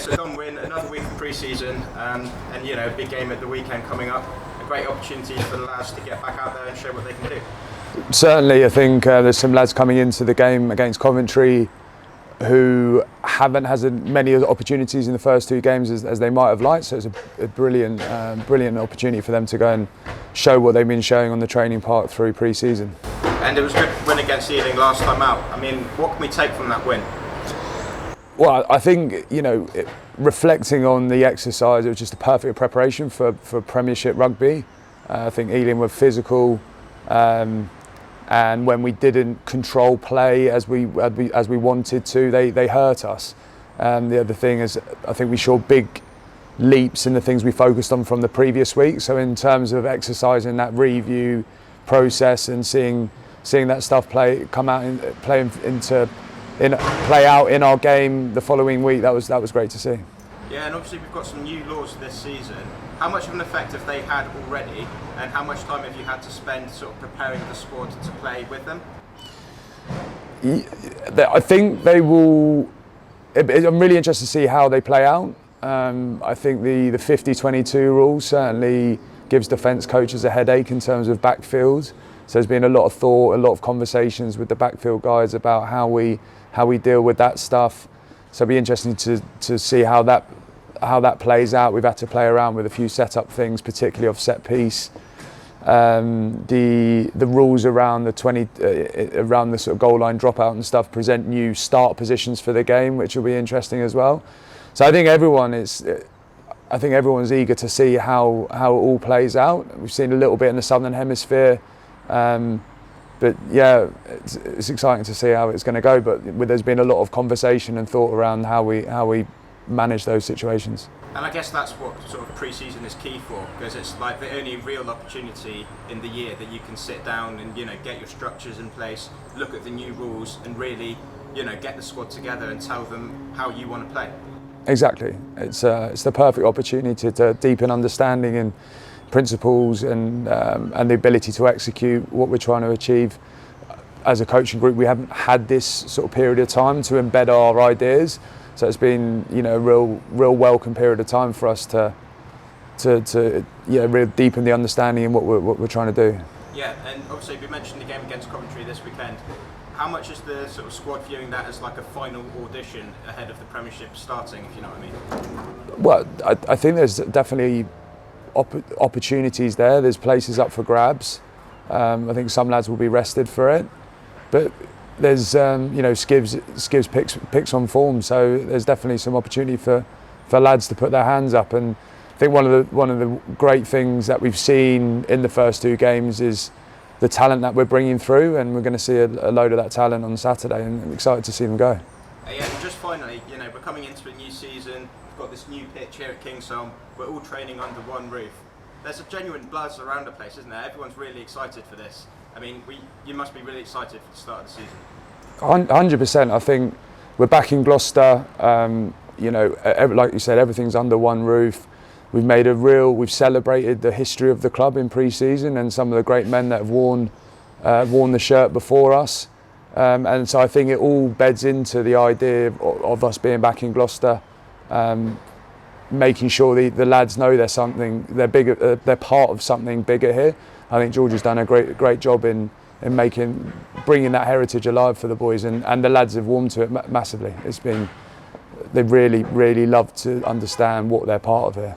So Dom, we're in another week of pre-season, and big game at the weekend coming up. A great opportunity for the lads to get back out there and show what they can do. Certainly, I think there's some lads coming into the game against Coventry who haven't had as many opportunities in the first two games as they might have liked. So it's a brilliant opportunity for them to go and show what they've been showing on the training park through pre-season. And it was a good win against Ealing last time out. I mean, what can we take from that win? Well, I think, reflecting on the exercise, it was just a perfect preparation for Premiership rugby. I think Ealing were physical, and when we didn't control play as we wanted to, they hurt us. The other thing is, I think we saw big leaps in the things we focused on from the previous week. So in terms of exercising that review process and seeing that stuff play out in our game the following week, that was great to see. Yeah, and obviously we've got some new laws this season. How much of an effect have they had already, and how much time have you had to spend sort of preparing the squad to play with them? I think they will. I'm really interested to see how they play out. I think the 50-22 rule certainly gives defence coaches a headache in terms of backfield. So there's been a lot of thought, a lot of conversations with the backfield guys about how we deal with that stuff. So it'll be interesting to see how that plays out. We've had to play around with a few setup things, particularly of set piece. The rules around around the sort of goal line dropout and stuff present new start positions for the game, which will be interesting as well. So I think everyone's eager to see how it all plays out. We've seen a little bit in the Southern Hemisphere. But yeah, it's exciting to see how it's going to go. But there's been a lot of conversation and thought around how we manage those situations. And I guess that's what sort of pre-season is key for, because it's like the only real opportunity in the year that you can sit down and get your structures in place, look at the new rules, and really get the squad together and tell them how you want to play. Exactly, it's the perfect opportunity to deepen understanding and principles and the ability to execute what we're trying to achieve. As a coaching group, we haven't had this sort of period of time to embed our ideas, so it's been a real welcome period of time for us to really deepen the understanding in what we're trying to do. Yeah, and obviously we mentioned the game against Coventry this weekend. How much is the sort of squad viewing that as like a final audition ahead of the Premiership starting, if you know what I mean? Well, I think there's definitely opportunities there. There's places up for grabs. I think some lads will be rested for it, but there's Skivs picks on form, so there's definitely some opportunity for lads to put their hands up. And I think one of the great things that we've seen in the first two games is the talent that we're bringing through, and we're going to see a load of that talent on Saturday, and I'm excited to see them go. Yeah, and just finally, we're coming into a new season. We've got this new pitch here at Kingsholm. We're all training under one roof. There's a genuine buzz around the place, isn't there? Everyone's really excited for this. I mean, you must be really excited for the start of the season. 100%. I think we're back in Gloucester. Like you said, everything's under one roof. We've celebrated the history of the club in pre-season and some of the great men that have worn the shirt before us. And so I think it all beds into the idea of us being back in Gloucester, making sure the lads know they're bigger, they're part of something bigger here. I think George has done a great job in bringing that heritage alive for the boys, and the lads have warmed to it massively. They really love to understand what they're part of here.